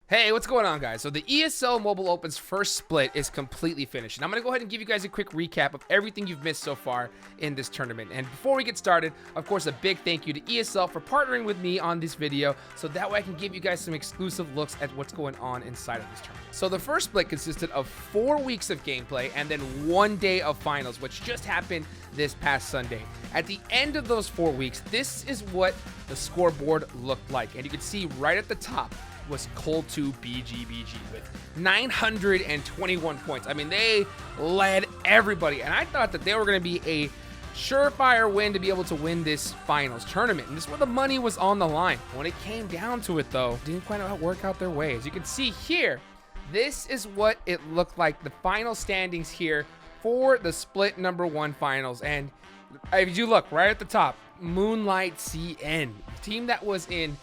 Hey, what's going on, guys? So the ESL Mobile Open's first split is completely finished, and I'm going to go ahead and give you guys a quick recap of everything you've missed so far in this tournament. And before we get started, of course, a big thank you to ESL for partnering with me on this video, so that way I can give you guys some exclusive looks at what's going on inside of this tournament. So the first split consisted of 4 weeks of gameplay and then 1 day of finals, which just happened this past Sunday. At the end of those 4 weeks, this is what the scoreboard looked like, and you can see right at the top was Cold 2 BGBG with 921 points. I mean, they led everybody, and I thought that they were going to be a surefire win to be able to win this finals tournament, and this is where the money was on the line. When it came down to it, though, didn't quite work out their way. As you can see here, this is what it looked like, the final standings here for the split number 1 finals. And if you look right at the top, Moonlight CN, team that was in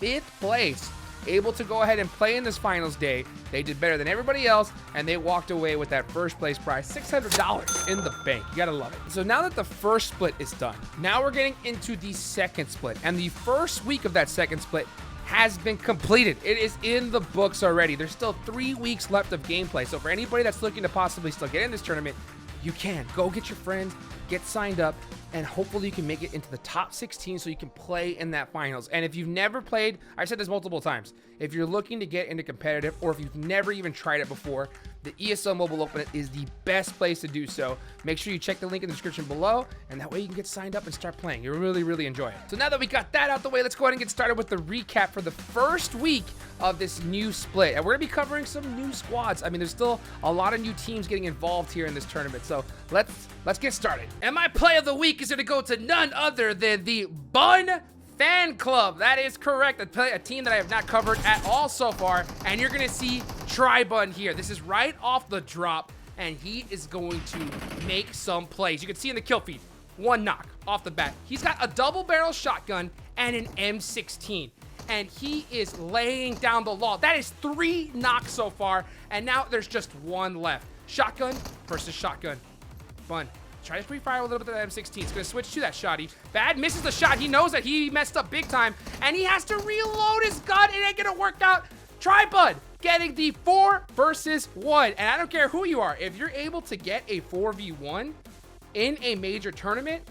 5th place, able to go ahead and play in this finals day. They did better than everybody else, and they walked away with that first place prize, $600 in the bank. You gotta love it. So now that the first split is done, now we're getting into the second split, and the first week of that second split has been completed. It is in the books already. There's still 3 weeks left of gameplay, so for anybody that's looking to possibly still get in this tournament, you can go get your friends, get signed up, and hopefully you can make it into the top 16 so you can play in that finals. And if you've never played, I've said this multiple times, if you're looking to get into competitive, or if you've never even tried it before, the ESL Mobile Open is the best place to do so. Make sure you check the link in the description below, and that way you can get signed up and start playing. You'll really enjoy it. So now that we got that out the way, let's go ahead and get started with the recap for the first week of this new split. And we're gonna be covering some new squads. I mean, there's still a lot of new teams getting involved here in this tournament. So let's get started. And my play of the week is gonna go to none other than the Bun Fan Club. That is correct. A team that I have not covered at all so far, and you're gonna see Tribun here. This is right off the drop, and he is going to make some plays. You can see in the kill feed, 1 knock off the bat. He's got a double barrel shotgun and an M16, and he is laying down the law. That is 3 knocks so far, and now there's just 1 left. Shotgun versus shotgun. Fun. Try to pre-fire a little bit of that M16. It's going to switch to that shotty. Bad misses the shot. He knows that he messed up big time, and he has to reload his gun. It ain't going to work out. Tribud getting the 4 versus 1. And I don't care who you are. If you're able to get a 4v1 in a major tournament,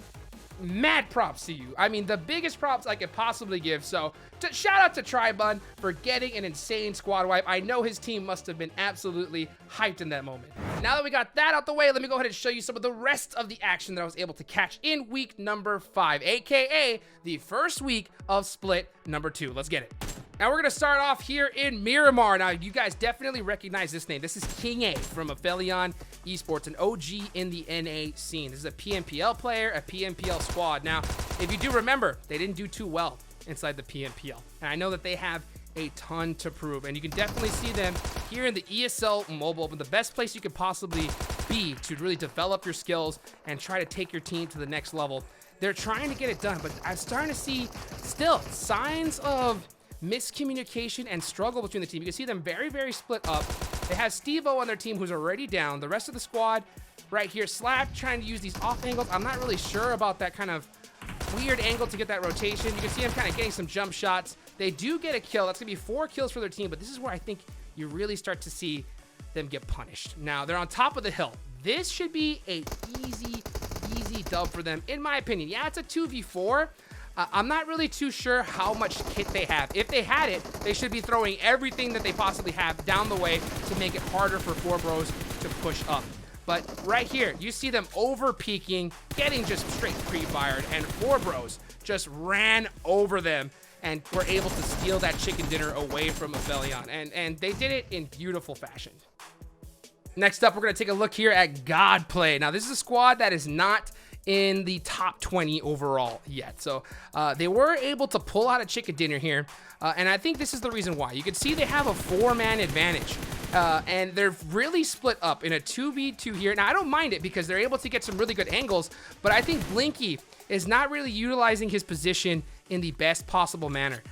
mad props to you. I mean, the biggest props I could possibly give. So shout out to Tribun for getting an insane squad wipe. I know his team must have been absolutely hyped in that moment. Now that we got that out the way, let me go ahead and show you some of the rest of the action that I was able to catch in week number 5, aka the first week of split number 2. Let's get it. Now we're gonna start off here in Miramar. Now you guys definitely recognize this name. This is King A from Aphelion Esports, an OG in the NA scene. This is a PMPL player, a PMPL squad. Now, if you do remember, they didn't do too well inside the PMPL, and I know that they have a ton to prove, and you can definitely see them here in the ESL Mobile Open, the best place you could possibly be to really develop your skills and try to take your team to the next level. They're trying to get it done, but I'm starting to see still signs of miscommunication and struggle between the team. You can see them very split up. They have Steve-O on their team who's already down. The rest of the squad right here, Slap trying to use these off angles. I'm not really sure about that kind of weird angle to get that rotation. You can see them kind of getting some jump shots. They do get a kill. That's gonna be 4 kills for their team, but this is where I think you really start to see them get punished. Now they're on top of the hill. This should be a easy dub for them, in my opinion. Yeah, it's a 2v4. I'm not really too sure how much kit they have. If they had it, they should be throwing everything that they possibly have down the way to make it harder for 4 bros to push up. But right here, you see them over peeking, getting just straight pre-fired, and 4 bros just ran over them and were able to steal that chicken dinner away from Aphelion. And they did it in beautiful fashion. Next up, we're going to take a look here at Godplay. Now, this is a squad that is not in the top 20 overall yet. So they were able to pull out a chicken dinner here. And I think this is the reason why. You can see they have a 4-man advantage. And they're really split up in a 2v2 here. Now, I don't mind it because they're able to get some really good angles. But I think Blinky is not really utilizing his position in the best possible manner.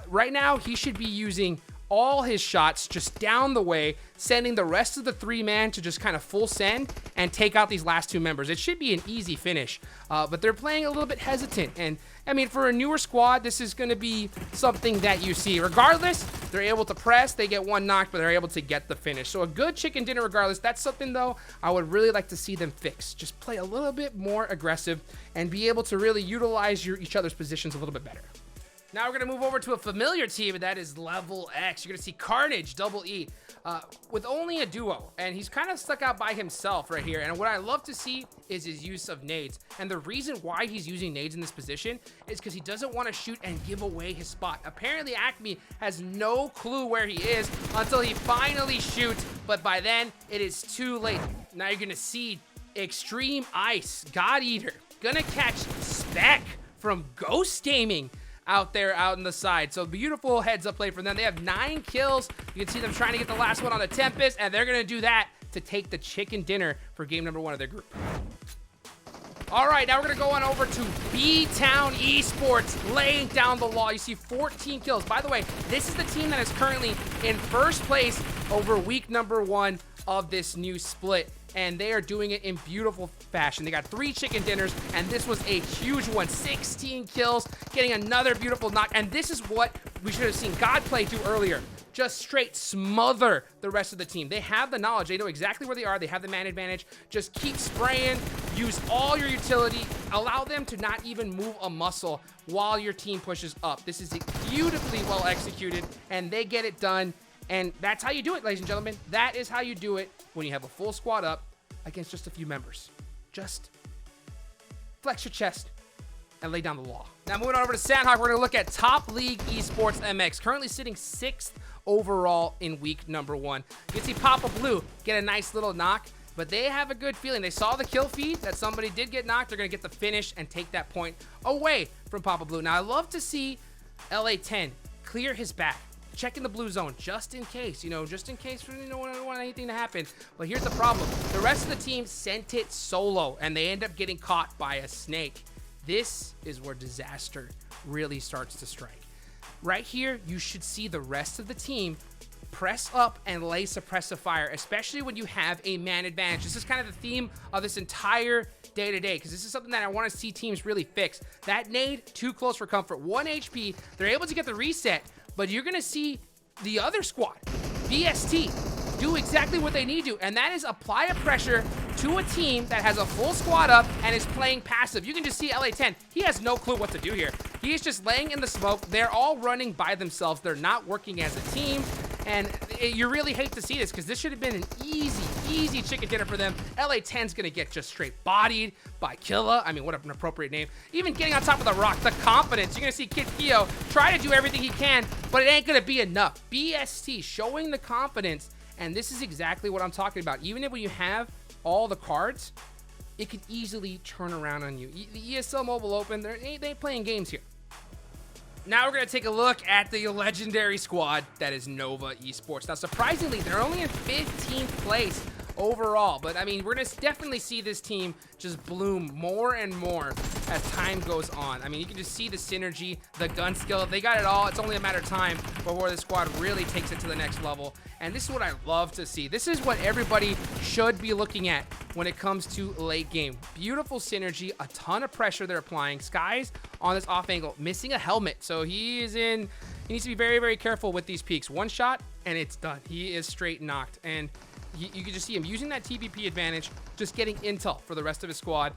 Right now, he should be using all his shots just down the way, sending the rest of the 3-man to just kind of full send and take out these last 2 members. It should be an easy finish, but they're playing a little bit hesitant. And I mean, for a newer squad, this is going to be something that you see. Regardless, they're able to press, they get 1 knocked, but they're able to get the finish. So a good chicken dinner regardless. That's something, though, I would really like to see them fix. Just play a little bit more aggressive and be able to really utilize each other's positions a little bit better. Now we're going to move over to a familiar team, and that is Level X. You're going to see Carnage, Double E, with only a duo, and he's kind of stuck out by himself right here. And what I love to see is his use of nades. And the reason why he's using nades in this position is because he doesn't want to shoot and give away his spot. Apparently, Acme has no clue where he is until he finally shoots, but by then, it is too late. Now you're going to see Extreme Ice, God Eater, gonna catch Spec from Ghost Gaming out there out on the side. So beautiful heads up play for them. They have 9 kills. You can see them trying to get the last one on the Tempest, and they're gonna do that to take the chicken dinner for game number 1 of their group. All right, now we're gonna go on over to B-Town Esports, laying down the law. You see 14 kills. By the way, this is the team that is currently in first place over week number 1 of this new split, and they are doing it in beautiful fashion. They got 3 chicken dinners, and this was a huge one. 16 kills, getting another beautiful knock, and this is what we should have seen God play do earlier. Just straight smother the rest of the team. They have the knowledge. They know exactly where they are. They have the man advantage. Just keep spraying. Use all your utility. Allow them to not even move a muscle while your team pushes up. This is beautifully well executed, and they get it done. And that's how you do it, ladies and gentlemen. That is how you do it when you have a full squad up against just a few members. Just flex your chest and lay down the law. Now moving on over to Sandhawk, we're going to look at Top League Esports MX, currently sitting 6th overall in week number 1. You can see Papa Blue get a nice little knock, but they have a good feeling. They saw the kill feed that somebody did get knocked. They're going to get the finish and take that point away from Papa Blue. Now I love to see LA10 clear his back, check in the blue zone just in case, just in case we don't want anything to happen. But here's the problem. The rest of the team sent it solo, and they end up getting caught by a snake. This is where disaster really starts to strike. Right here, you should see the rest of the team press up and lay suppressive fire, especially when you have a man advantage. This is kind of the theme of this entire day-to-day, because this is something that I want to see teams really fix. That nade, too close for comfort. 1 HP, they're able to get the reset, but you're going to see the other squad, BST, do exactly what they need to, and that is apply a pressure to a team that has a full squad up and is playing passive. You can just see LA10. He has no clue what to do here. He is just laying in the smoke. They're all running by themselves. They're not working as a team, and you really hate to see this because this should have been an easy chicken dinner for them. LA10's going to get just straight bodied by Killa. I mean, what an appropriate name. Even getting on top of the rock, the confidence. You're going to see Kid Keo try to do everything he can, but it ain't going to be enough. BST showing the confidence, and this is exactly what I'm talking about. Even if when you have all the cards, it can easily turn around on you. The ESL Mobile Open, they ain't playing games here. Now we're going to take a look at the legendary squad that is Nova Esports. Now, surprisingly, they're only in 15th place overall, but I mean, we're going to definitely see this team just bloom more and more as time goes on. I mean, you can just see the synergy, the gun skill. They got it all. It's only a matter of time before the squad really takes it to the next level. And this is what I love to see. This is what everybody should be looking at when it comes to late game. Beautiful synergy, a ton of pressure they're applying. Sky's on this off angle, missing a helmet. So he needs to be very, very careful with these peaks. One shot and it's done. He is straight knocked. And you can just see him using that TPP advantage, just getting intel for the rest of his squad.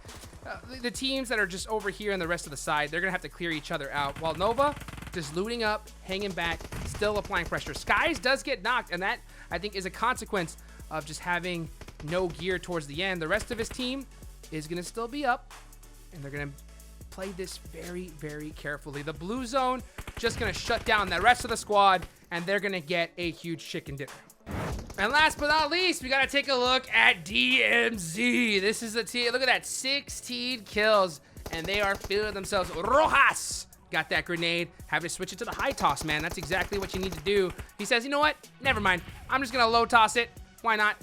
The teams that are just over here and the rest of the side, they're going to have to clear each other out. While Nova just looting up, hanging back, still applying pressure. Skies does get knocked, and that, I think, is a consequence of just having no gear towards the end. The rest of his team is going to still be up, and they're going to play this very, very carefully. The blue zone just going to shut down the rest of the squad, and they're going to get a huge chicken dinner. And last but not least, we got to take a look at DMZ. This is the team. Look at that, 16 kills, and they are feeling themselves. Rojas got that grenade. Have to switch it to the high toss, man. That's exactly what you need to do. He says, you know what? Never mind. I'm just going to low toss it. Why not?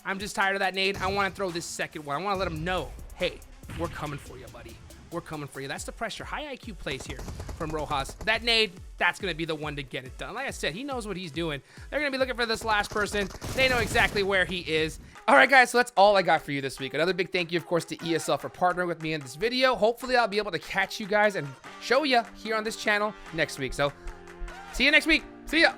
I'm just tired of that nade. I want to throw this second one. I want to let him know, hey, we're coming for you, buddy. we're coming for you. That's the pressure. High IQ plays here from Rojas. That nade, that's going to be the one to get it done. Like I said, he knows what he's doing. They're going to be looking for this last person. They know exactly where he is. All right, guys, so that's all I got for you this week. Another big thank you, of course, to ESL for partnering with me in this video. Hopefully, I'll be able to catch you guys and show you here on this channel next week. So, see you next week. See ya.